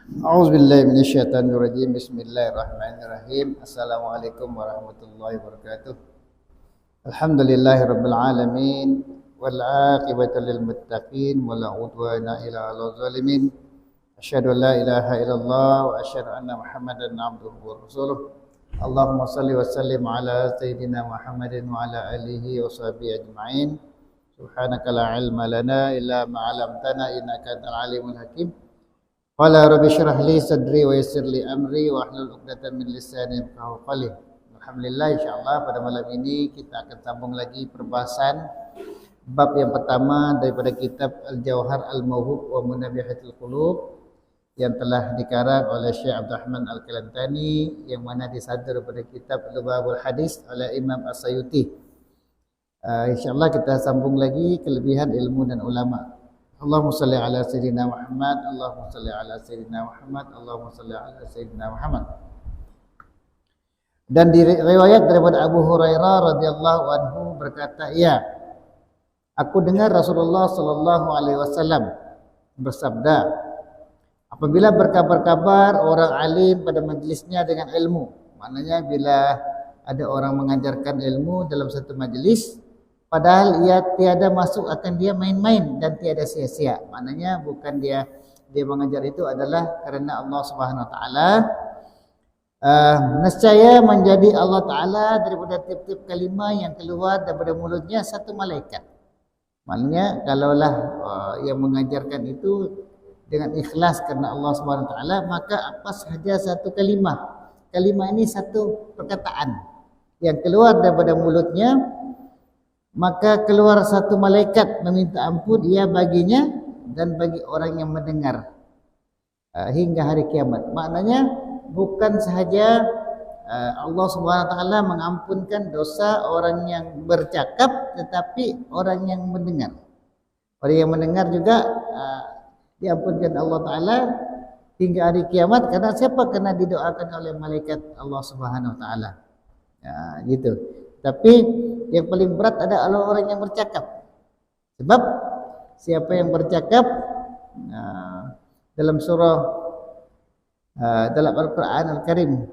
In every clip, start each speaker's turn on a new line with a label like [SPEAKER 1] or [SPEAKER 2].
[SPEAKER 1] A'udzubillahi minasyaitonirrajim. Bismillahirrahmanirrahim. Assalamualaikum warahmatullahi wabarakatuh. Alhamdulillahirabbil alamin wal 'aqibatu lil muttaqin wala udwana illa 'alal zalimin. Asyhadu an la ilaha illallah wa asyhadu anna Muhammadan 'abduhu wa rasuluh. Allahumma shalli wa sallim ala sayyidina Muhammadin wa ala alihi wa sahbihi ajma'in. Subhanaka la ilma lana illa ma 'allamtana innaka antal alimul hakim. Qala rabbi syrah li sadri wa yassir li amri wa hlul 'uqdatam min lisani yafqahu qawli. Alhamdulillah, insyaallah pada malam ini kita akan sambung lagi perbahasan bab yang pertama daripada kitab Al-Jawhar Al-Mawhub wa Munabihatul Qulub yang telah dikarang oleh Syekh Abdurrahman Al-Kalantani, yang mana disadur pada kitab Lubabul Hadis oleh Imam As-Sayuti. Insyaallah kita sambung lagi kelebihan ilmu dan ulama. Allahumma salli ala sayyidina Muhammad, Allahumma salli ala sayyidina Muhammad, Allahumma salli ala sayyidina Muhammad. Dan di riwayat daripada Abu Hurairah radhiyallahu anhu berkata, "Ya, aku dengar Rasulullah sallallahu alaihi wasallam bersabda, apabila berkabar-kabar orang alim pada majlisnya dengan ilmu." Maknanya bila ada orang mengajarkan ilmu dalam satu majlis, padahal ia tiada masuk akan dia main-main dan tiada sia-sia. Maknanya bukan dia mengajar itu adalah kerana Allah Subhanahu Wa Taala. Nescaya menjadi Allah Taala daripada tiap-tiap kalimah yang keluar daripada mulutnya satu malaikat. Maknanya kalaulah yang mengajarkan itu dengan ikhlas kerana Allah Subhanahu Wa Taala, maka apa sahaja satu kalimah ini satu perkataan yang keluar daripada mulutnya, maka keluar satu malaikat meminta ampun ia baginya dan bagi orang yang mendengar hingga hari kiamat. Maknanya bukan sahaja Allah Subhanahu Wa Taala mengampunkan dosa orang yang bercakap, tetapi orang yang mendengar. Orang yang mendengar juga diampunkan Allah Taala hingga hari kiamat. Karena siapa? Kena didoakan oleh malaikat Allah Subhanahu Wa Taala. Gitu. Tapi yang paling berat adalah orang yang bercakap. Sebab siapa yang bercakap dalam surah dalam Al-Quran Al-Karim,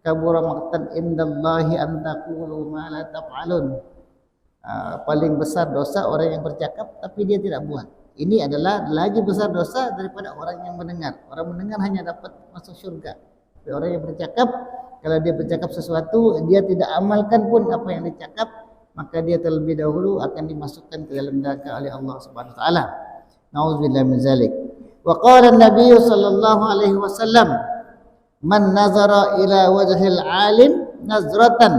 [SPEAKER 1] kabura maqtan indallahi an taqulu ma la taf'alun. Paling besar dosa orang yang bercakap tapi dia tidak buat. Ini adalah lagi besar dosa daripada orang yang mendengar. Orang mendengar hanya dapat masuk syurga. Tapi orang yang bercakap, kalau dia bercakap sesuatu, dia tidak amalkan pun apa yang dicakap, maka dia terlebih dahulu akan dimasukkan ke dalam neraka oleh Allah Subhanahu Wa Taala. Nauzubillahi min zalik. Wa qala an-nabiy sallallahu alaihi wasallam, "Man nazara ila wajhil alim nazratan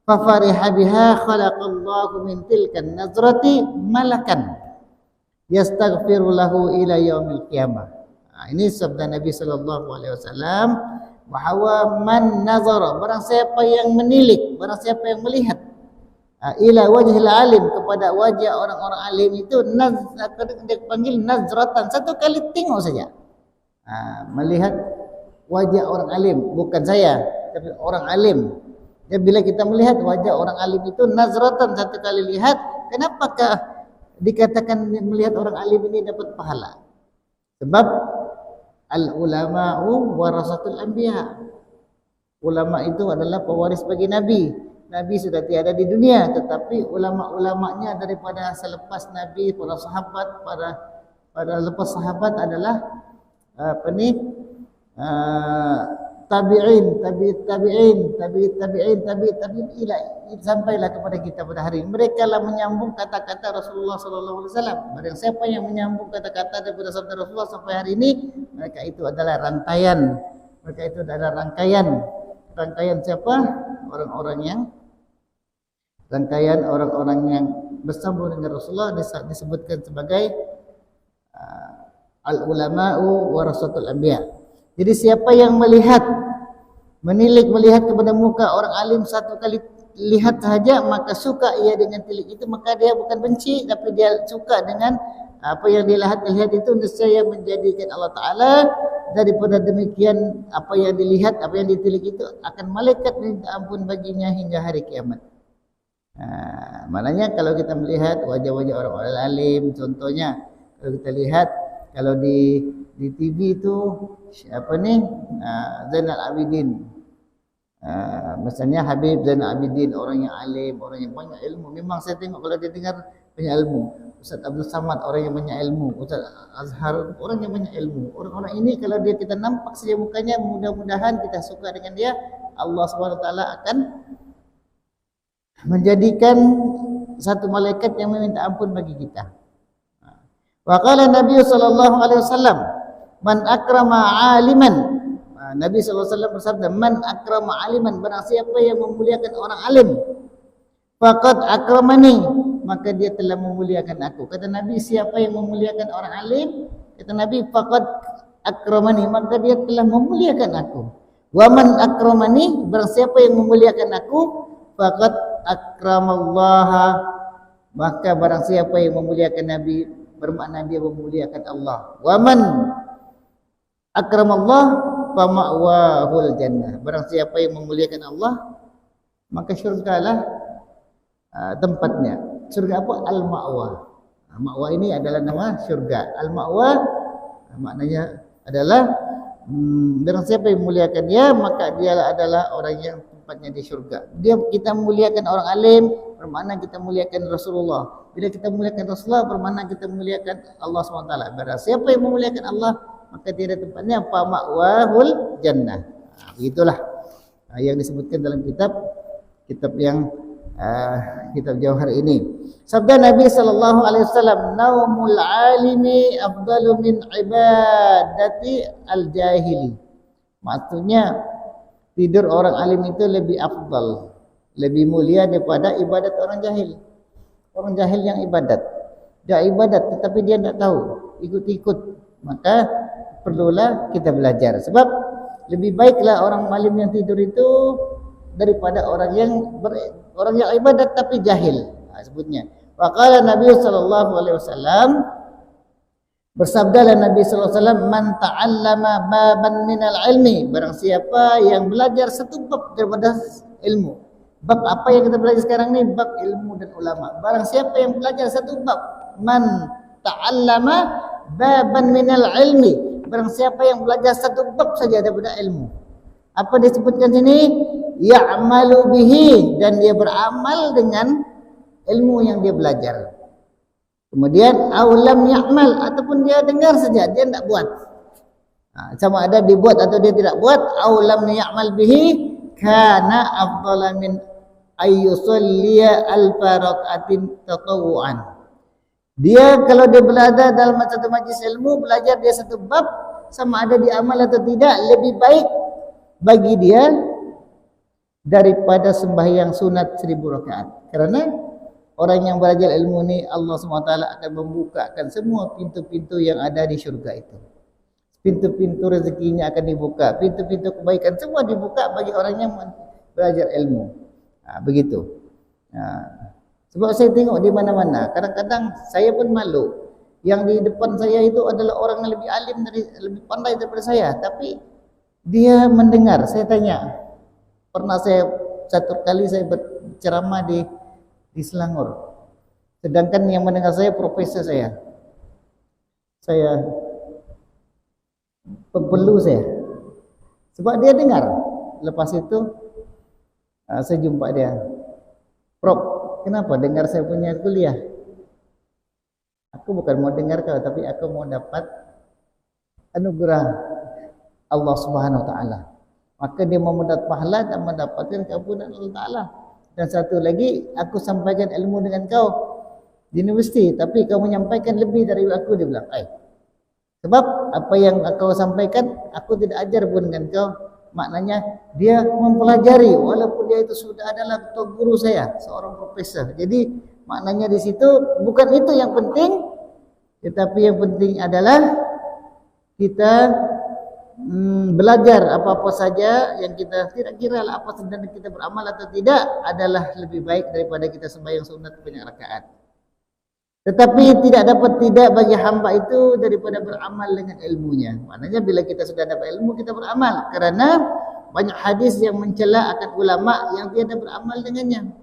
[SPEAKER 1] fa fariha biha khalaqallahu min tilkan nazrati malakan yastaghfiru lahu ila yaumil qiyamah." Ini sabda Nabi sallallahu alaihi wasallam, bahawa man nazara, barang siapa yang menilik, barang siapa yang melihat ila wajhil alim, kepada wajah orang-orang alim itu, dia panggil nazratan, satu kali tengok saja. Melihat wajah orang alim, bukan saya tapi orang alim. Dan bila kita melihat wajah orang alim itu nazratan, satu kali lihat, kenapakah dikatakan melihat orang alim ini dapat pahala? Sebab al-ulama'u warasatul anbiya. Ulama itu adalah pewaris bagi Nabi. Nabi sudah tiada di dunia, tetapi ulama-ulamanya daripada selepas Nabi, para sahabat, pada lepas sahabat adalah tabi'in, tabi'in ila sampailah kepada kita pada hari ini. Mereka lah menyambung kata-kata Rasulullah sallallahu alaihi wasallam. Barang siapa yang menyambung kata-kata daripada sabda Rasulullah sampai hari ini, mereka itu adalah rantaian. Mereka itu adalah rangkaian siapa? Rangkaian orang-orang yang bersambung dengan Rasulullah disebutkan sebagai al-ulama'u warasatul anbiya. Jadi siapa yang melihat kepada muka orang alim satu kali lihat sahaja, maka suka ia dengan tilik itu, maka dia bukan benci, tapi dia suka dengan apa yang dia lihat itu, nescaya menjadikan Allah Ta'ala daripada demikian apa yang dilihat, apa yang ditilik itu akan malaikat minta ampun baginya hingga hari kiamat. Maknanya kalau kita melihat wajah-wajah orang-orang alim, contohnya kalau kita lihat Kalau di TV itu apa ni, Zainal Abidin, misalnya Habib Zainal Abidin, orang yang alim, orang yang banyak ilmu. Memang saya tengok kalau dia dengar banyak ilmu. Ustaz Abdul Samad, orang yang banyak ilmu. Ustaz Azhar, orang yang banyak ilmu. Orang-orang ini kalau dia kita nampak saja mukanya, mudah-mudahan kita suka dengan dia, Allah SWT akan menjadikan satu malaikat yang meminta ampun bagi kita. Wa qala Nabi sallallahu alaihi wasallam, man akrama aliman. Nabi sallallahu alaihi wasallam bersabda, man akrama aliman, barang siapa yang memuliakan orang alim, faqad akramani, maka dia telah memuliakan aku. Kata Nabi, siapa yang memuliakan orang alim, kata Nabi, faqad akramani, maka dia telah memuliakan aku. Wa man akramani, barang siapa yang memuliakan aku, faqad akramallaha, maka barang siapa yang memuliakan Nabi, bermakna dia memuliakan Allah. Wa man akramallah fa ma'wahul jannah, barang siapa yang memuliakan Allah, maka syurgalah tempatnya. Syurga apa? Al-ma'wa. Ma'wa ini adalah nama syurga. Al-ma'wa maknanya adalah barang siapa yang memuliakan dia, maka dia adalah orang yang tempatnya di syurga. Kita memuliakan orang alim, bermakna kita memuliakan Rasulullah. Bila kita memuliakan Rasulullah, bermakna kita memuliakan Allah SWT. Barang siapa yang memuliakan Allah, maka dia ada tempatnya fa ma'wahul jannah. Begitulah yang disebutkan dalam kitab yang kitab Jauhar ini. Sabda Nabi sallallahu alaihi wasallam, naumul alimi afdalu min ibadati al-jahili. Maksudnya tidur orang alim itu lebih afdal, lebih mulia daripada ibadat orang jahil. Orang jahil yang ibadat, dia ibadat tetapi dia tidak tahu, ikut-ikut. Maka perlulah kita belajar. Sebab lebih baiklah orang alim yang tidur itu daripada orang yang ibadat tapi jahil. Sebutnya. Wa qala Nabi sallallahu alaihi wasallam, bersabdalah Nabi sallallahu alaihi wasallam, man ta'allama baban minal ilmi, barang siapa yang belajar satu bab daripada ilmu. Bab apa yang kita belajar sekarang ni? Bab ilmu dan ulama. Barang siapa yang belajar satu bab, man ta'allama baban minal ilmi, barang siapa yang belajar satu bab saja daripada ilmu. Apa disebutkan sini? Ya'malu bihi, dan dia beramal dengan ilmu yang dia belajar. Kemudian aulam ya'mal, ataupun dia dengar saja, dia tidak buat. Sama ada dibuat atau dia tidak buat, aulam ya'mal bihi kana afdala min ayyusalliya alfa rak'atin tatawu'an. Dia kalau dia belajar dalam satu majlis ilmu, belajar dia satu bab, sama ada dia amal atau tidak, lebih baik bagi dia daripada sembahyang sunat 1000 rakaat. Karena orang yang belajar ilmu ni, Allah SWT akan membukakan semua pintu-pintu yang ada di syurga itu. Pintu-pintu rezekinya akan dibuka, pintu-pintu kebaikan semua dibuka bagi orang yang belajar ilmu. Begitu. Sebab saya tengok di mana-mana, kadang-kadang saya pun malu. Yang di depan saya itu adalah orang yang lebih alim, lebih pandai daripada saya, tapi dia mendengar. Saya tanya, pernah satu kali saya berceramah di Selangor, sedangkan yang mendengar saya profesor saya pembelu saya, sebab dia dengar. Lepas itu saya jumpa dia, Prof, kenapa dengar saya punya kuliah? Aku bukan mau dengar kau, tapi aku mau dapat anugerah Allah Subhanahu Wa Taala. Maka dia mau mendapat pahala dan mendapatkan keampunan Allah Taala. Dan satu lagi, aku sampaikan ilmu dengan kau di universiti, tapi kau menyampaikan lebih dari aku. Dia bilang, sebab apa yang kau sampaikan, aku tidak ajar pun dengan kau. Maknanya dia mempelajari, walaupun dia itu sudah adalah ketua guru saya, seorang profesor. Jadi maknanya di situ bukan itu yang penting, tetapi yang penting adalah kita belajar apa-apa saja yang kita tidak kira lah apa sedang kita beramal atau tidak adalah lebih baik daripada kita sembahyang sunat banyak rakaat. Tetapi tidak bagi hamba itu daripada beramal dengan ilmunya. Maknanya bila kita sudah dapat ilmu, kita beramal. Kerana banyak hadis yang mencela akan ulama yang tiada beramal dengannya.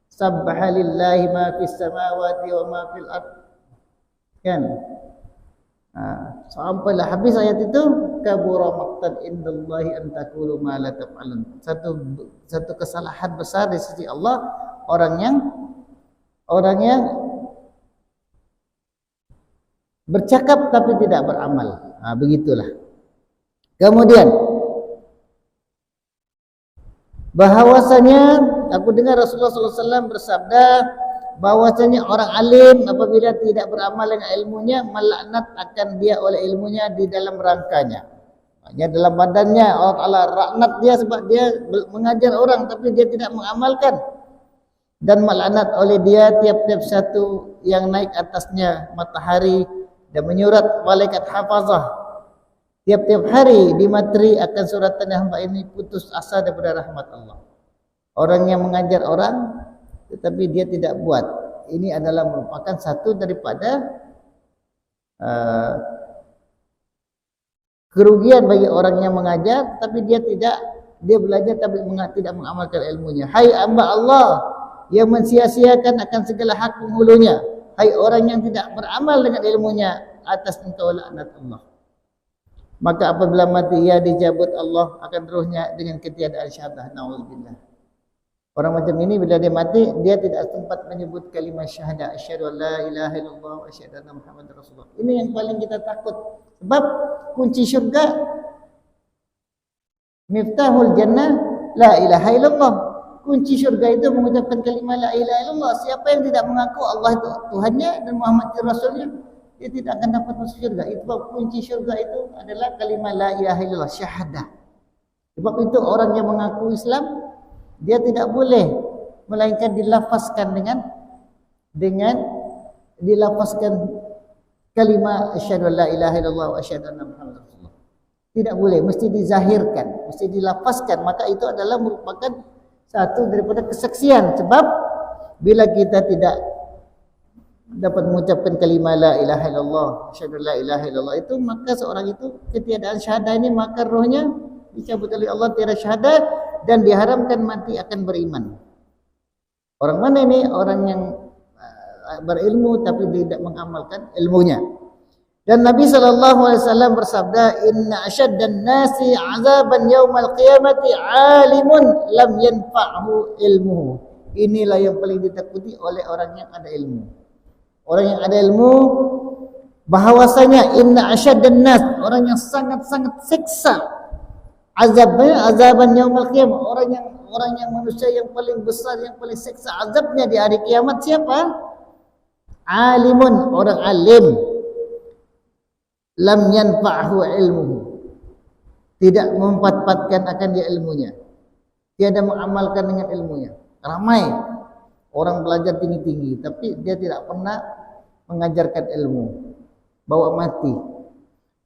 [SPEAKER 1] Sabbahalillahi ma fis samawati wa ma fil ard. Kan? Sampailah habis ayat itu, kabura maqtan indallahi an taqulu ma la taf'alun. Satu kesalahan besar di sisi Allah orang yang bercakap tapi tidak beramal. Begitulah. Kemudian bahwasanya aku dengar Rasulullah SAW bersabda bahwasanya orang alim apabila tidak beramal dengan ilmunya, melaknat akan dia oleh ilmunya di dalam rangkanya. Hanya dalam badannya Allah Ta'ala laknat dia sebab dia mengajar orang tapi dia tidak mengamalkan. Dan melaknat oleh dia tiap-tiap satu yang naik atasnya matahari dan menyurat malaikat hafazah. Tiap-tiap hari di materi akan suratan hamba ini putus asa daripada rahmat Allah. Orang yang mengajar orang tetapi dia tidak buat, ini adalah merupakan satu daripada kerugian bagi orang yang mengajar tapi dia belajar tapi tidak mengamalkan ilmunya. Hai hamba Allah yang mensia-siakan akan segala hak penghulunya, hai orang yang tidak beramal dengan ilmunya, atas engkau laknat Allah. Maka apabila mati ia dijabut Allah akan ruhnya dengan ketiadaan syahadah. Na'udzubillah. Orang macam ini bila dia mati, dia tidak sempat menyebut kalimat syahadah, asyhadu an la ilaha illallah wa asyhadu anna Muhammadar Rasulullah. Ini yang paling kita takut. Sebab kunci syurga, miftahul jannah la ilaha illallah. Kunci syurga itu mengucapkan kalimat la ilaha illallah. Siapa yang tidak mengaku Allah itu Tuhannya dan Muhammad itu Rasulnya, dia tidak akan dapat masuk syurga. Itu sebab kunci syurga itu adalah kalimat la ilaha illallah, syahadah. Sebab itu orang yang mengaku Islam, dia tidak boleh melainkan dilafazkan dengan dilafazkan kalimat asyhadu an la ilaha illallah wa asyhadu anna Muhammadar Rasulullah. Tidak boleh, mesti dizahirkan, mesti dilafazkan. Maka itu adalah merupakan satu daripada kesaksian. Sebab bila kita tidak dapat mengucapkan kalimat la ilaha illallah, asyhadu la ilaha illallah itu, maka seorang itu ketiadaan syahadah ini, maka rohnya dicabut oleh Allah, tiada syahadah, dan diharamkan mati akan beriman. Orang mana ini? Orang yang berilmu tapi tidak mengamalkan ilmunya. Dan Nabi SAW bersabda, inna asyaddan nasi azaban yaumal qiyamati alimun lam yanfa'hu ilmuhu. Inilah yang paling ditakuti oleh orang yang ada ilmu. Orang yang ada ilmu, bahawasanya inna asyaddan nas, orang yang sangat-sangat siksa azabnya, azaban yaumal qiyamah, orang yang manusia yang paling besar, yang paling siksa azabnya di hari kiamat siapa? Alimun, orang alim, lam yanfa'hu ilmuhu, tidak memanfaatkan akan dia ilmunya, tiada mengamalkan dengan ilmunya. Ramai orang belajar tinggi-tinggi tapi dia tidak pernah mengajarkan ilmu, bawa mati,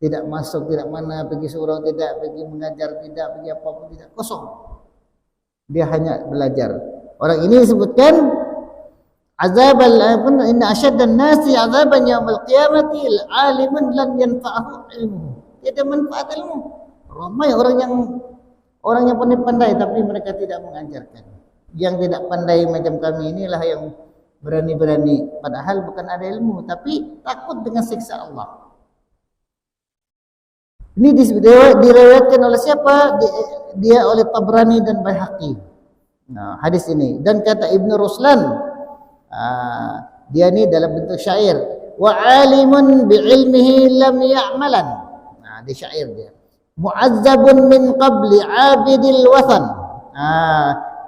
[SPEAKER 1] tidak masuk, tidak mana pergi surau, tidak pergi mengajar, tidak pergi apa-apa, tidak, kosong. Dia hanya belajar. Orang ini disebutkan azabal inna asyaddan nasi azaban yaumil qiyamati alimun lan yanfa'hu ilmuhu. Tidak manfaat ilmu. Ramai orang yang pandai-pandai tapi mereka tidak mengajarkan. Yang tidak pandai macam kami inilah yang berani-berani, padahal bukan ada ilmu tapi takut dengan siksa Allah. Ini diriwayatkan oleh siapa? Dia oleh Tabrani dan Baihaqi. Nah, hadis ini. Dan kata Ibnu Ruslan, dia ini dalam bentuk syair. Wa alimun bi'ilmihi lam ya'malan. Nah, di syair dia. Mu'azzabun min qabli abidil wathan.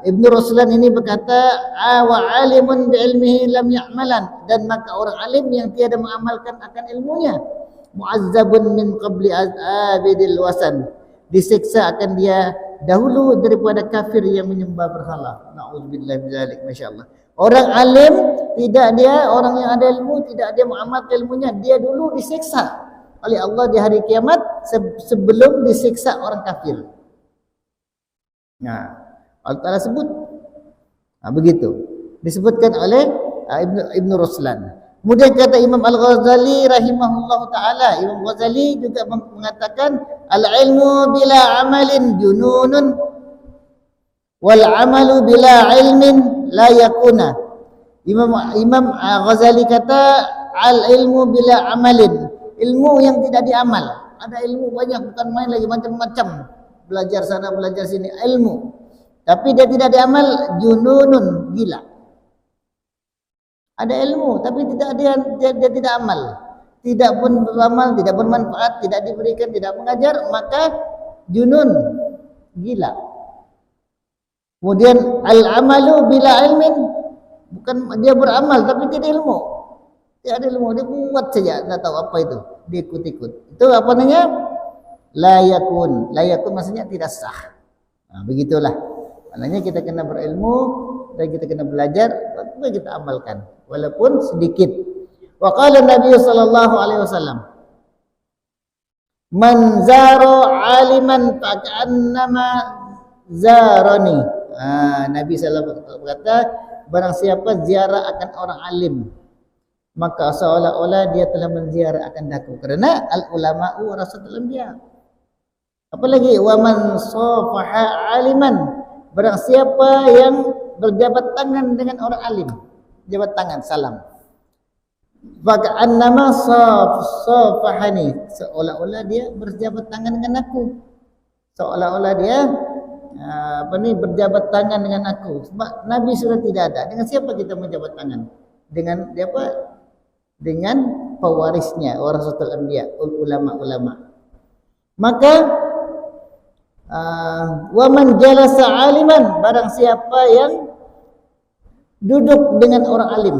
[SPEAKER 1] Ibnu Ruslan ini berkata, wa alimun bi'ilmihi lam ya'malan. Dan maka orang alim yang tiada mengamalkan akan ilmunya, mu'azzabun min qabli abidil wasan, disiksa akan dia dahulu daripada kafir yang menyembah berhala. Na'udzubillah min dzalik, masyaallah. Orang alim orang yang ada ilmu tidak dia mengamalkan ilmunya, dia dulu disiksa oleh Allah di hari kiamat sebelum disiksa orang kafir. Nah, Allah Ta'ala sebut begitu, disebutkan oleh Ibnu Ruslan. Kemudian kata Imam Al-Ghazali rahimahullah ta'ala, Imam Ghazali juga mengatakan al-ilmu bila amalin jununun wal amalu bila ilmin la yakuna. Imam Ghazali kata al-ilmu bila amalin, ilmu yang tidak diamal. Ada ilmu banyak, bukan main lagi, macam-macam. Belajar sana, belajar sini, ilmu. Tapi dia tidak diamal, jununun, gila. Ada ilmu, tapi dia tidak amal. Tidak pun beramal, tidak bermanfaat, tidak diberikan, tidak mengajar, maka junun, gila. Kemudian al-amalu bila ilmin, bukan dia beramal tapi tidak ilmu. Dia ada ilmu, dia buat saja, tidak tahu apa itu, dia ikut-ikut. Itu apa namanya? La yakun. La yakun maksudnya tidak sah. Nah, begitulah. Maknanya kita kena berilmu dan kita kena belajar, dan kita amalkan walaupun sedikit. Wa qala Nabi sallallahu alaihi wasallam, "Man zara 'aliman fa'annama zarani." Nabi sallallahu alaihi wasallam berkata, barang siapa ziarah akan orang alim, maka seolah-olah dia telah menziarah akan daku, kerana al ulama'u warasatul anbiya. Apalagi wa man safaha 'aliman, barang siapa yang berjabat tangan dengan orang alim, jabat tangan salam, maka annama safahani, seolah-olah dia berjabat tangan dengan aku, seolah-olah dia berjabat tangan dengan aku. Sebab Nabi sudah tidak ada. Dengan siapa kita menjabat tangan? Dengan siapa? Dengan pewarisnya, warasatul anbiya, ulama-ulama. Maka wa man jalasa aliman, barang siapa yang duduk dengan orang alim,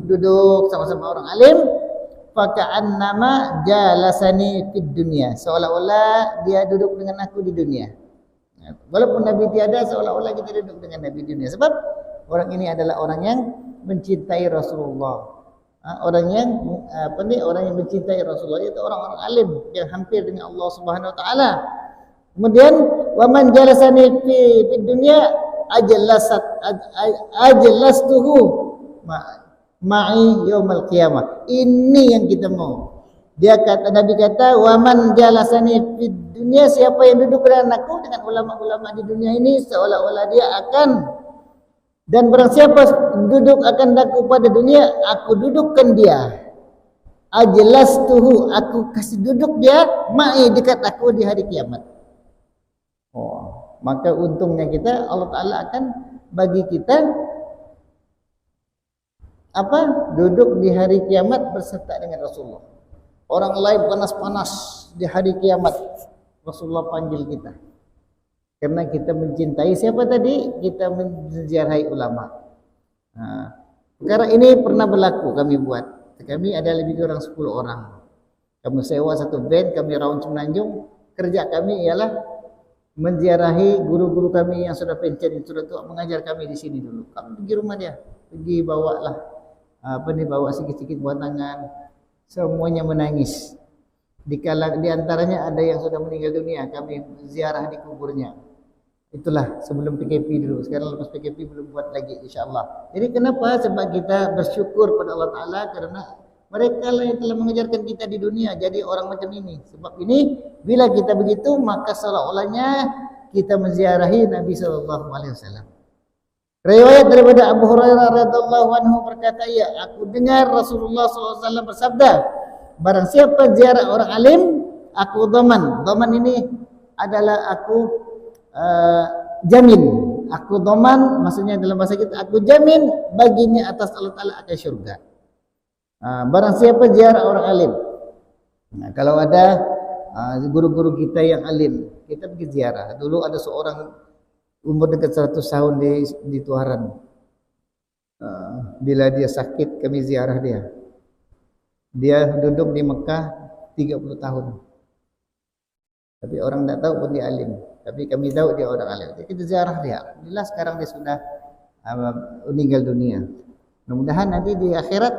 [SPEAKER 1] duduk sama-sama orang alim, faka'annama jalasani fid dunya, seolah-olah dia duduk dengan aku di dunia. Walaupun Nabi tiada, seolah-olah kita duduk dengan Nabi di dunia. Sebab orang ini adalah orang yang mencintai Rasulullah. Orang yang orang yang mencintai Rasulullah, itu orang-orang alim yang hampir dengan Allah Subhanahu wa taala. Kemudian wa man jalasani fi dunya ajlastuhu ma'i yaumil qiyamah. Ini yang kita mau. Dia kata, Nabi kata, wa man jalasani fid dunya, siapa yang duduk dengan aku, dengan ulama-ulama di dunia ini, seolah-olah dia akan, dan barang siapa duduk akan aku pada dunia, aku dudukkan dia. Ajlastuhu, aku kasih duduk dia ma'i, dekat aku di hari kiamat. Maka untungnya kita, Allah Ta'ala akan bagi kita duduk di hari kiamat berserta dengan Rasulullah. Orang lain panas-panas di hari kiamat, Rasulullah panggil kita. Karena kita mencintai siapa tadi? Kita menziarahi ulama. Perkara ini pernah berlaku kami buat. Kami ada lebih kurang 10 orang. Kami sewa satu van, kami raun Semenanjung. Kerja kami ialah menziarahi guru-guru kami yang sudah pensiun, sudah tua, mengajar kami di sini dulu. Kami pergi rumah dia, pergi bawalah bawa sikit-sikit buat tangan. Semuanya menangis. Di antaranya ada yang sudah meninggal dunia, kami ziarah di kuburnya. Itulah sebelum PKP dulu. Sekarang lepas PKP belum buat lagi, insyaAllah. Jadi kenapa? Sebab kita bersyukur pada Allah Ta'ala kerana mereka lah yang telah mengajarkan kita di dunia jadi orang macam ini. Sebab ini, bila kita begitu, maka seolah-olahnya kita menziarahi Nabi SAW. Riwayat daripada Abu Hurairah radhiyallahu anhu berkata, ya, aku dengar Rasulullah SAW bersabda, barang siapa ziarah orang alim, aku dhaman. Dhaman ini adalah aku jamin. Aku dhaman, maksudnya dalam bahasa kita, aku jamin baginya atas Allah Ta'ala akan syurga. Barang siapa ziarah orang alim. Nah, kalau ada guru-guru kita yang alim, kita pergi ziarah. Dulu ada seorang umur dekat 100 tahun di Tuaran. Bila dia sakit, kami ziarah dia. Dia duduk di Mekah 30 tahun. Tapi orang tidak tahu pun dia alim. Tapi kami tahu dia orang alim. Jadi kita ziarah dia. Alhamdulillah sekarang dia sudah meninggal dunia. Mudah-mudahan nanti di akhirat,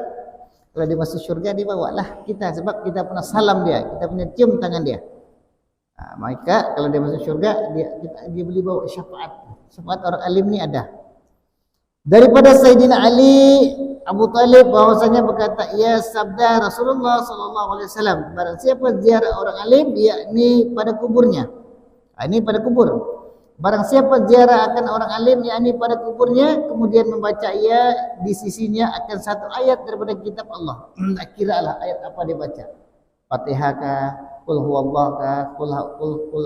[SPEAKER 1] kalau dia masuk syurga, dia bawalah kita. Sebab kita pernah salam dia, kita punya cium tangan dia. Maka kalau dia masuk syurga, dia boleh bawa syafaat. Syafaat orang alim ni ada. Daripada Sayyidina Ali Abu Talib bahwasanya berkata, ya, sabda Rasulullah SAW, barang siapa ziarah orang alim, yakni pada kuburnya. Ini pada kubur. Barang siapa ziarah akan orang alim, yakni pada kuburnya, kemudian membaca ia di sisinya akan satu ayat daripada kitab Allah. Tak kira lah ayat apa dia baca. Fatihah kah, qul huwallahu kah, qul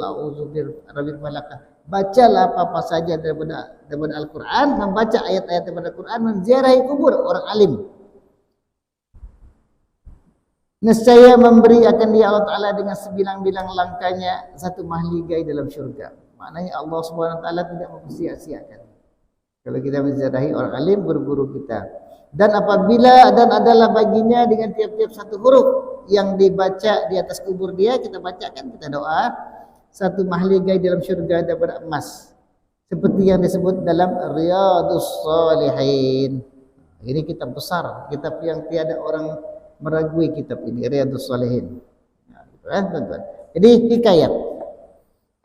[SPEAKER 1] a'udzu birabbil falaq kah. Bacalah apa-apa saja daripada Al-Quran, membaca ayat-ayat daripada Al-Quran, menziarahi kubur orang alim. Nescaya memberi akan dia Allah Ta'ala dengan sebilang-bilang langkahnya satu mahligai dalam syurga. Maknanya Allah Subhanahu Wa Ta'ala tidak mempersia-siakan kalau kita menziarahi orang alim, guru-guru kita. Dan apabila dan adalah baginya dengan tiap-tiap satu huruf yang dibaca di atas kubur dia, kita bacakan, kita doa, satu mahligai dalam syurga daripada emas, seperti yang disebut dalam Riyadhus Shalihin. Ini kitab besar, kitab yang tiada orang meragui kitab ini, Riyadhus Shalihin. Jadi hikayat,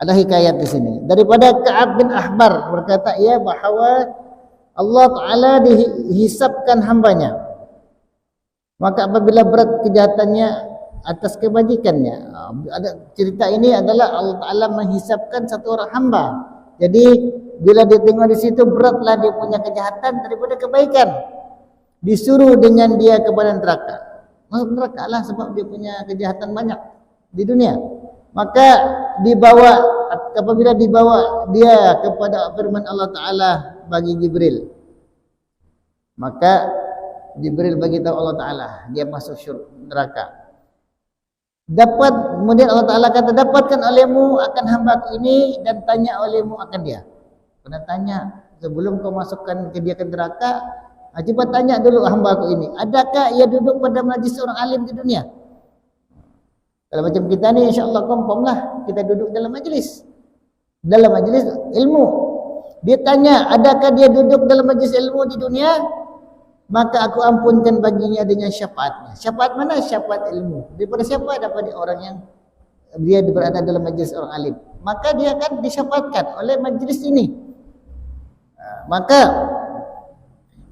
[SPEAKER 1] ada hikayat di sini daripada Ka'ab bin Ahbar berkata ia bahwa Allah Ta'ala dihisapkan hambanya, maka apabila berat kejahatannya atas kebajikannya. Ada cerita ini adalah Allah Ta'ala menghisapkan satu orang hamba. Jadi bila dia tengok di situ beratlah dia punya kejahatan daripada kebaikan, disuruh dengan dia kepada neraka. Masuk neraka lah sebab dia punya kejahatan banyak di dunia. Maka dibawa, apabila dibawa dia kepada firman Allah Ta'ala bagi Jibril, maka Jibril bagi tahu Allah Ta'ala dia masuk neraka. Kemudian Allah Ta'ala kata, dapatkan olehmu akan hamba ini dan tanya olehmu akan dia. Kena tanya sebelum kau masukkan ke dia ke neraka. Cuba tanya dulu hamba aku ini, adakah ia duduk pada majlis orang alim di dunia? Kalau macam kita ni insya-Allah confirm lah kita duduk dalam majlis ilmu. Dia tanya adakah dia duduk dalam majlis ilmu di dunia, maka aku ampunkan baginya dengan syafaatnya. Syafaat mana? Syafaat ilmu. Daripada siapa? Daripada orang yang dia berada dalam majlis orang alim, maka dia akan disyafaatkan oleh majlis ini.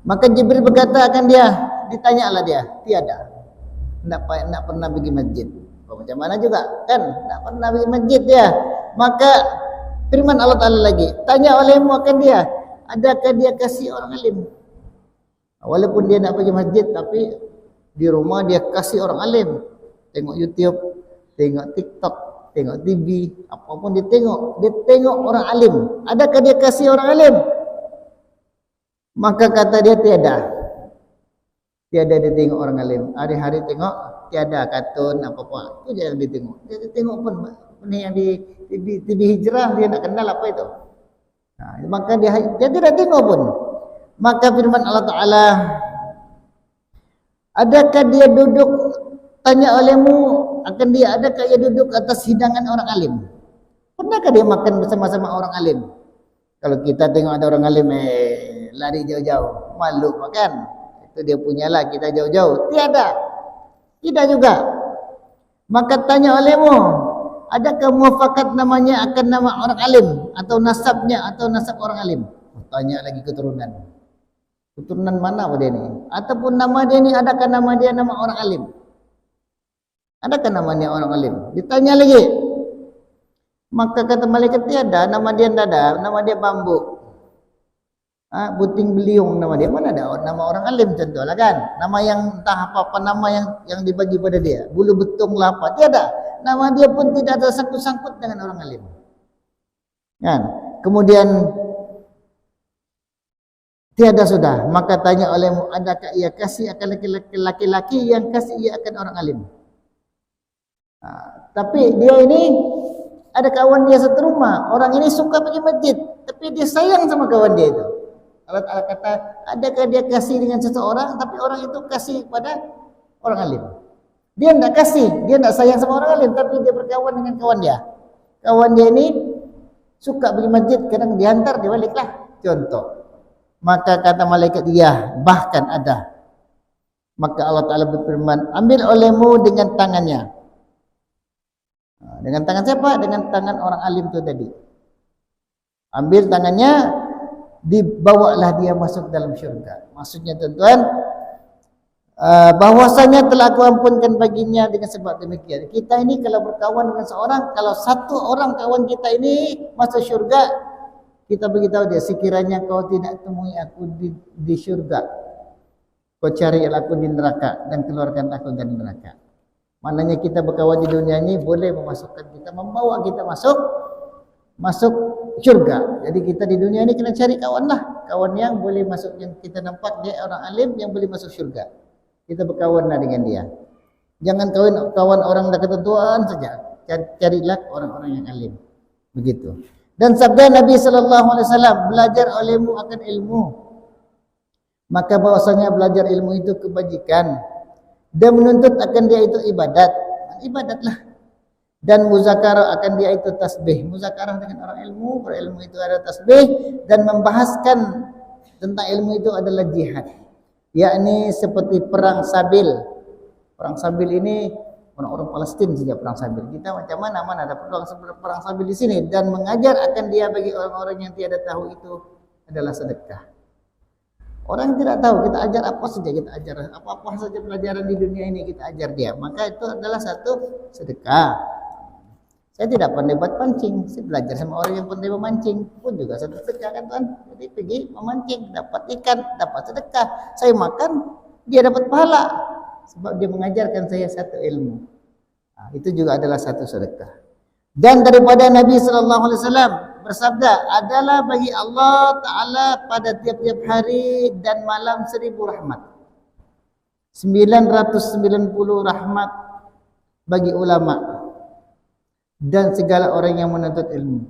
[SPEAKER 1] Maka Jibril berkata akan dia, ditanyalah dia, tiada, tidak pernah pergi masjid. Macam mana juga kan, tidak pernah pergi masjid dia. Maka firman Allah Ta'ala lagi, tanya olehmu akan dia, adakah dia kasih orang alim? Walaupun dia nak pergi masjid, tapi di rumah dia kasih orang alim. Tengok YouTube, tengok TikTok, tengok TV, apapun dia tengok orang alim. Adakah dia kasih orang alim? Maka kata dia tiada dia tengok orang alim. Hari-hari tengok, tiada kartun apa-apa, itu je yang dia tengok. Dia tengok pun ni yang di TV hijrah, dia nak kenal apa itu. Maka dia tidak tengok pun. Maka firman Allah Ta'ala, adakah dia duduk, tanya olehmu akan dia, adakah ia duduk atas hidangan orang alim? Pernahkah dia makan bersama-sama orang alim? Kalau kita tengok ada orang alim, lari jauh-jauh, malu makan, itu dia punyalah, kita jauh-jauh. Tidak juga. Maka tanya olehmu, adakah muafakat namanya akan nama orang alim, atau nasabnya atau nasab orang alim? Tanya lagi keturunan mana dia ni, ataupun nama dia ni, adakah nama dia nama orang alim? Adakah namanya orang alim? Ditanya lagi. Maka kata malaikat, tiada, nama dia tidak ada, nama dia bambu, buting beliung nama dia. Mana ada nama orang alim contohlah kan, nama yang entah apa-apa, nama yang dibagi pada dia, bulu betung lah apa, tiada. Nama dia pun tidak ada sangkut-sangkut dengan orang alim kan. Kemudian tiada sudah, maka tanya olehmu, adakah ia kasih akan laki-laki yang kasih ia akan orang alim? Tapi dia ini ada kawan dia satu rumah, orang ini suka pergi masjid, tapi dia sayang sama kawan dia itu. Allah Ta'ala kata, adakah dia kasih dengan seseorang, tapi orang itu kasih kepada orang alim? Dia tidak kasih, dia tidak sayang sama orang alim, tapi dia berkawan dengan kawan dia. Kawan dia ini suka pergi masjid, kadang dihantar, dia baliklah. Contoh. Maka kata malaikat dia, bahkan ada. Maka Allah Ta'ala berfirman, ambil olehmu dengan tangannya. Dengan tangan siapa? Dengan tangan orang alim itu tadi. Ambil tangannya, dibawalah dia masuk dalam syurga. Maksudnya tuan-tuan, bahwasanya telah aku ampunkan baginya dengan sebab demikian. Kita ini kalau berkawan dengan seorang, kalau satu orang kawan kita ini masuk syurga, kita beritahu dia, sekiranya kau tidak temui aku di syurga, kau cari aku di neraka dan keluarkan aku dari neraka. Maknanya kita berkawan di dunia ini boleh memasukkan kita, membawa kita masuk syurga. Jadi kita di dunia ini kena cari kawan lah, kawan yang boleh masuk, yang kita nampak dia orang alim yang boleh masuk syurga. Kita berkawan lah dengan dia. Jangan kawan orang dah ketentuan saja. Carilah orang-orang yang alim. Begitu. Dan sabda Nabi sallallahu alaihi wasallam, belajar olehmu akan ilmu. Maka bahwasanya belajar ilmu itu kebajikan dan menuntut akan dia itu ibadat. Ibadatlah. Dan muzakarah akan dia itu tasbih. Muzakarah dengan orang ilmu, berilmu itu ada tasbih, dan membahaskan tentang ilmu itu adalah jihad. Yakni seperti perang sabil. Perang sabil ini orang-orang Palestin saja perang sabil. Kita macam mana ada perang sabil di sini, dan mengajar akan dia bagi orang-orang yang tiada tahu itu adalah sedekah. Orang tidak tahu, kita ajar apa saja, kita ajar apa-apa saja pelajaran di dunia ini kita ajar dia. Maka itu adalah satu sedekah. Saya tidak pandai buat pancing, saya belajar sama orang yang pandai memancing, pun juga satu sedekah kan Tuan. Jadi pergi memancing, dapat ikan, dapat sedekah. Saya makan, dia dapat pahala sebab dia mengajarkan saya satu ilmu. Nah, itu juga adalah satu sedekah. Dan daripada Nabi sallallahu alaihi wasallam bersabda, adalah bagi Allah Ta'ala pada tiap-tiap hari dan malam 1000 rahmat. 990 rahmat bagi ulama dan segala orang yang menuntut ilmu.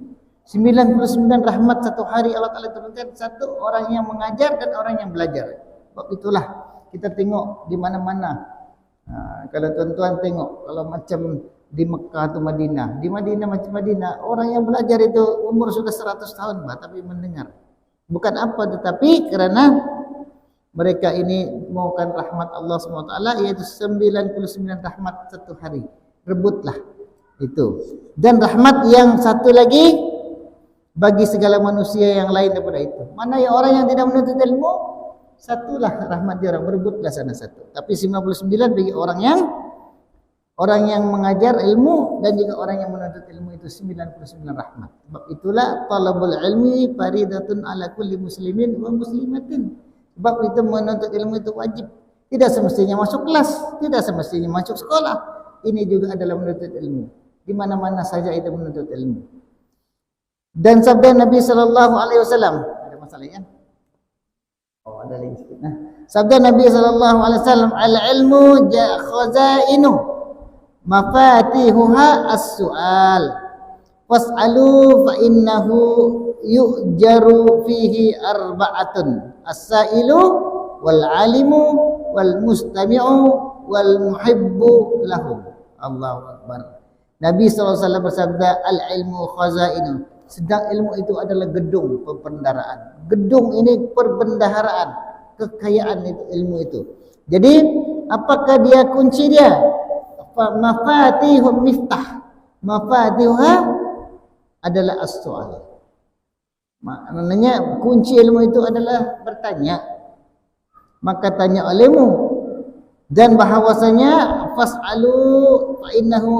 [SPEAKER 1] 99 rahmat satu hari Allah Ta'ala turunkan, satu orang yang mengajar dan orang yang belajar. Sebab itulah kita tengok di mana-mana. Kalau tuan-tuan tengok, kalau macam di Mekah atau Madinah, di Madinah macam Madinah, orang yang belajar itu umur sudah 100 tahun tapi mendengar. Bukan apa, tetapi kerana mereka ini maukan rahmat Allah SWT, yaitu 99 rahmat satu hari. Rebutlah itu. Dan rahmat yang satu lagi bagi segala manusia yang lain daripada itu. Mana yang orang yang tidak menuntut ilmu, satulah rahmat dia, orang berebutlah sana satu. Tapi 99 bagi orang yang mengajar ilmu dan juga orang yang menuntut ilmu, itu 99 rahmat. Sebab itulah talabul ilmi faridatun ala kulli muslimin wa muslimatin. Sebab itu menuntut ilmu itu wajib. Tidak semestinya masuk kelas, tidak semestinya masuk sekolah. Ini juga adalah menuntut ilmu. Di mana-mana saja itu menuntut ilmu. Dan sabda Nabi sallallahu alaihi wasallam, ada masalah kan? Oh, ada lagi sikit. Sabda Nabi sallallahu alaihi wasallam, al-ilmu khazainu mafatihuha as-su'al fas'alu fa innahu yu'jaru fihi arba'atun as-sa'ilu wal 'alimu wal mustami'u wal muhibbu lahu. Allahu akbar. Nabi sallallahu alaihi wasallam bersabda, al-ilmu khazainu, sedang ilmu itu adalah gedung perbendaharaan. Gedung ini perbendaharaan, kekayaan itu, ilmu itu. Jadi apakah dia kunci dia? Mafatihun miftah, mafatiha adalah as-su'al. Maknanya kunci ilmu itu adalah bertanya. Maka tanya olehmu, dan bahawasanya fas'alu fa innahu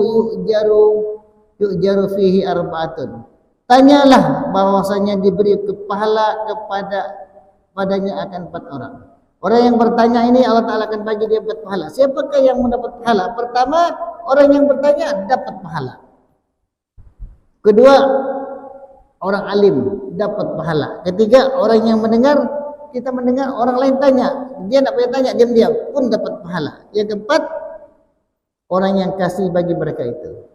[SPEAKER 1] yu'jaru fihi arba'atun. Tanyalah, bahwasanya diberi pahala padanya akan 4 orang. Orang yang bertanya ini Allah Ta'ala akan bagi dia 4 pahala. Siapakah yang mendapat pahala? Pertama, orang yang bertanya dapat pahala. Kedua, orang alim dapat pahala. Ketiga, orang yang mendengar, kita mendengar orang lain tanya, dia nak payah tanya, diam-diam pun dapat pahala. Yang keempat, orang yang kasih bagi mereka itu.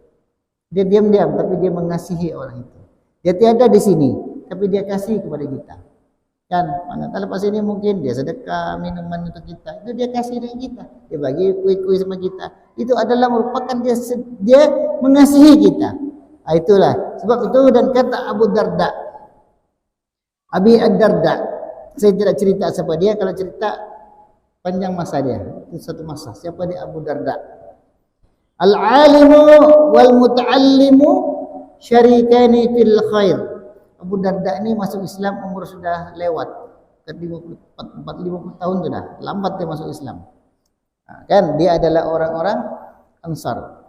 [SPEAKER 1] Dia diam-diam tapi dia mengasihi orang itu. Dia tiada di sini tapi dia kasih kepada kita. Kan, mana lepas ini mungkin dia sedekah minuman untuk kita, itu dia kasih dengan kita, dia bagi kuih-kuih sama kita, itu adalah merupakan dia mengasihi kita. Itulah sebab itu. Dan kata Abu Darda, Abi Ad-Darda, saya tidak cerita siapa dia, kalau cerita panjang masa dia, itu satu masa. Siapa dia Abu Darda? Al-alimu wal muta'allimu syarikani fil khair. Abu Darda ini masuk Islam umur sudah lewat ke 50 tahun sudah, lambat dia masuk Islam. Kan dia adalah orang-orang Ansar.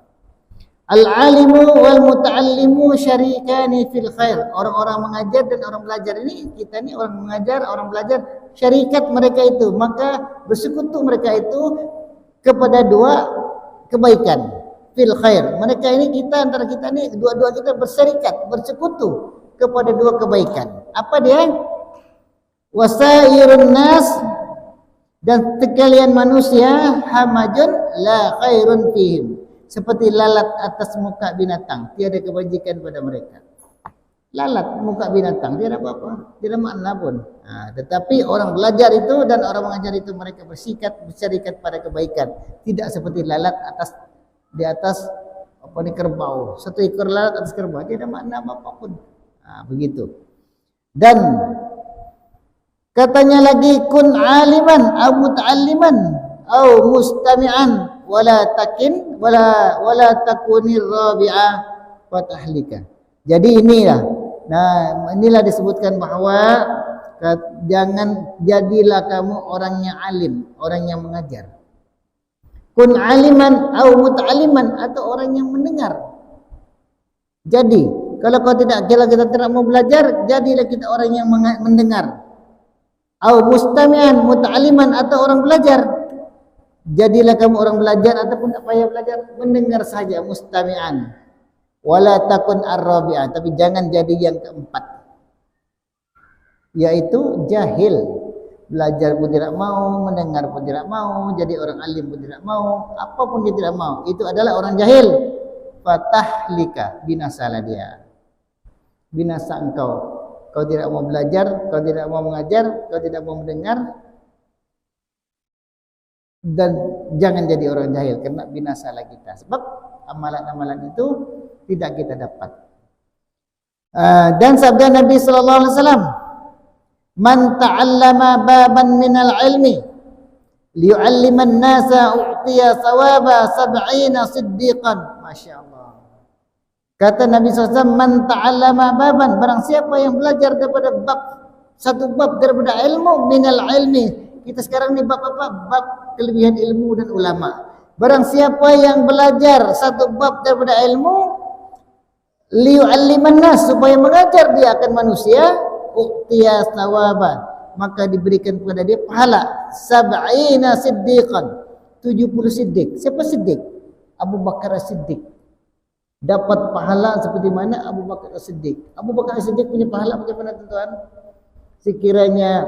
[SPEAKER 1] Al-alimu wal muta'allimu syarikani fil khair. Orang-orang mengajar dan orang belajar ini, kita ni orang mengajar, orang belajar, syarikat mereka itu, maka bersekutu mereka itu kepada 2 kebaikan. fil khair. Mereka ini kita antara kita ni dua-dua kita berserikat, bersekutu kepada dua kebaikan. Apa dia? Wasairun nas, dan sekalian manusia, hamajun la khairun fihim, seperti lalat atas muka binatang, tiada kebajikan pada mereka. Lalat muka binatang, tiada apa-apa, tidak makna pun. Tetapi orang belajar itu dan orang mengajar itu mereka berserikat pada kebaikan, tidak seperti lalat di atas kerbau. Satu ekor lalat atas kerbau, tidak makna apa-apa pun. Begitu. Dan katanya lagi, kun aliman aw muta'alliman aw mustami'an wala takunir rabi'a wa tahlika. Jadi inilah disebutkan bahawa jadilah kamu orang yang alim, orang yang mengajar. Kun aliman aw muta'alliman, atau orang yang mendengar. Jadi kalau kita tidak mau belajar, jadilah kita orang yang mendengar. Au mustami'an muta'alliman, atau orang belajar. Jadilah kamu orang belajar ataupun tak payah belajar, mendengar saja, mustami'an. Wala takun ar-rabi'ah, tapi jangan jadi yang keempat, yaitu jahil. Belajar pun tidak mau, mendengar pun tidak mau, jadi orang alim pun tidak mau, apapun dia tidak mau. Itu adalah orang jahil. Fatahlika, binasalah dia. Binasa engkau. Kau tidak mau belajar, kau tidak mau mengajar, kau tidak mau mendengar, dan jangan jadi orang jahil, karena binasalah kita. Sebab amalan-amalan itu tidak kita dapat. Dan sabda Nabi sallallahu alaihi wasallam, "Man ta'allama baban minal ilmi liyu'alliman nasa u'tiya thawaba 70 siddiqan." Masya-Allah. Kata Nabi SAW, man ta'allama baban, barang siapa yang belajar daripada satu bab daripada ilmu, minal ilmi. Kita sekarang ni bab apa? Bab kelebihan ilmu dan ulama. Barang siapa yang belajar satu bab daripada ilmu, liyu'alliman nas, supaya mengajar dia akan manusia, u'tiya thawaba, maka diberikan kepada dia pahala 70 siddiqan, 70 siddiq. Siapa siddiq? Abu Bakar As-Siddiq. Dapat pahala seperti mana Abu Bakar As-Siddiq. Abu Bakar As-Siddiq punya pahala bagaimana tuan-tuan? Sekiranya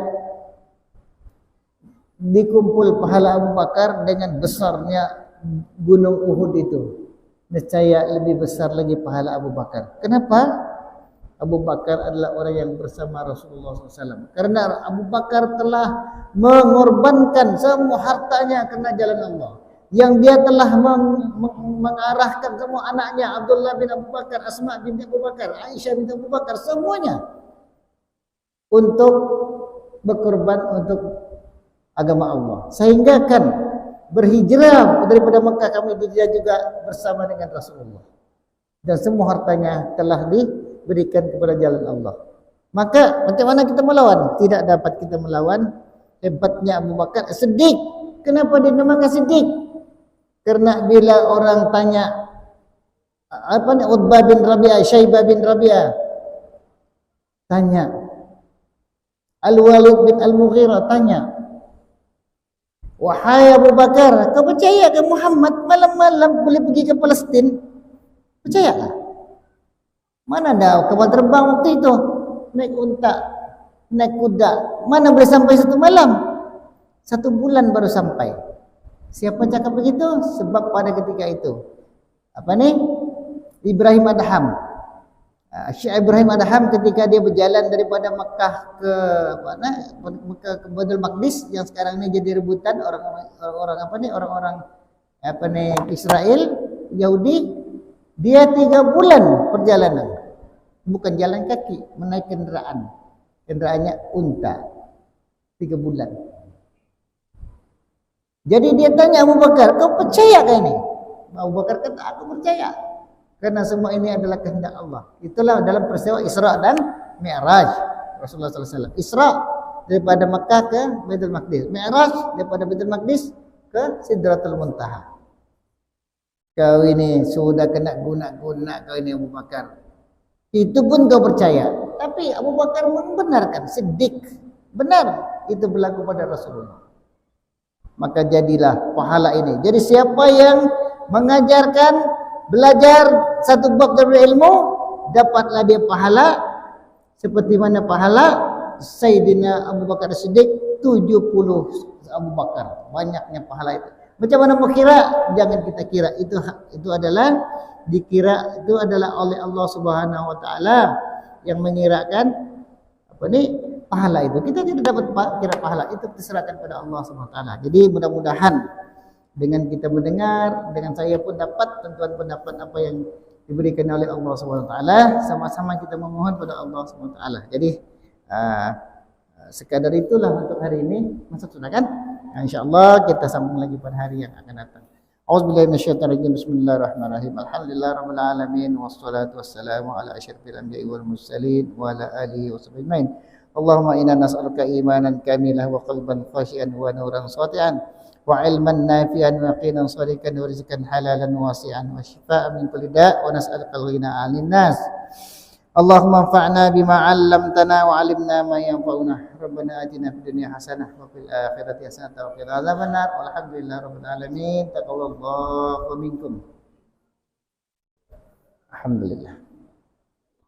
[SPEAKER 1] dikumpul pahala Abu Bakar dengan besarnya gunung Uhud itu, nescaya lebih besar lagi pahala Abu Bakar. Kenapa? Abu Bakar adalah orang yang bersama Rasulullah SAW. Karena Abu Bakar telah mengorbankan semua hartanya karena jalan Allah. Yang dia telah mengarahkan semua anaknya, Abdullah bin Abu Bakar, Asma bin Abu Bakar, Aisyah bin Abu Bakar, semuanya untuk berkorban untuk agama Allah. Sehingga kan berhijrah daripada Mekah, kami dia juga bersama dengan Rasulullah. Dan semua hartanya telah diberikan kepada jalan Allah. Maka macam mana kita melawan? Tidak dapat kita melawan hebatnya Abu Bakar As-Siddiq. Kenapa dia namakan Siddiq? Karena bila orang tanya Utbah bin Rabi'ah, Syaibah bin Rabi'ah tanya, Al-Walid bin Al-Mughirah tanya, wahai Abu Bakar, kau percaya ke Muhammad malam-malam boleh pergi ke Palestin? Percayalah. Mana ada kapal terbang waktu itu? Naik unta, naik kuda. Mana boleh sampai satu malam? 1 bulan baru sampai. Siapa cakap begitu? Sebab pada ketika itu Ibrahim Adham, Syekh Ibrahim Adham, ketika dia berjalan daripada Mekah ke Baitul Maqdis yang sekarang ini jadi rebutan orang-orang Israel, Yahudi, dia 3 bulan perjalanan, bukan jalan kaki, menaik kendaraannya unta, 3 bulan. Jadi dia tanya Abu Bakar, kau percaya ke ini? Abu Bakar kata, aku percaya. Karena semua ini adalah kehendak Allah. Itulah dalam peristiwa Isra dan Mi'raj Rasulullah SAW. Isra daripada Makkah ke Baitul Maqdis. Mi'raj daripada Baitul Maqdis ke Sidratul Muntaha. Kau ini sudah kena guna-guna, kau ini Abu Bakar. Itu pun kau percaya. Tapi Abu Bakar membenarkan, Siddiq. Benar, itu berlaku pada Rasulullah. Maka jadilah pahala ini. Jadi siapa yang mengajarkan belajar satu bab dari ilmu, dapatlah dia pahala seperti mana pahala Sayyidina Abu Bakar Siddiq 70 Abu Bakar. Banyaknya pahala itu. Macam mana mau kira? Jangan kita kira itu adalah dikira itu adalah oleh Allah Subhanahu wa taala yang mengirakan apa ni pahala itu. Kita tidak dapat kira pahala itu, diserahkan pada Allah Subhanahu wa taala. Jadi mudah-mudahan dengan kita mendengar, dengan saya pun dapat tentuan pendapat apa yang diberikan oleh Allah Subhanahu wa taala, sama-sama kita memohon pada Allah Subhanahu wa taala. Jadi sekadar itulah untuk hari ini. Masuk sudah kan? Insyaallah kita sambung lagi pada hari yang akan datang. A'udzubillahi minasyaitonir rajim. Bismillahirrahmanirrahim. Alhamdulillahirabbil alamin wassalatu wassalamu ala asyrafil anbiya'i wal mursalin wa ala alihi washabbihi ajmain. Allahumma inna nas'aluka imanan kamilan wa qalban khashi'an wa nuran sati'an wa ilman nafi'an wa yaqinan shadiqan wa rizqan halalan wasi'an wa shifaa'an min kulli da' wa nas'aluka al-ghina 'anil nas. Allahumma anfa'na bima 'allamtana wa 'allimna ma yanfa'una. Rabbana atina fid dunya hasanah wa fil akhirati hasanah wa qina adzabannar. Walhamdulillahi rabbil alamin. Taqabbalallahu minkum. Alhamdulillah.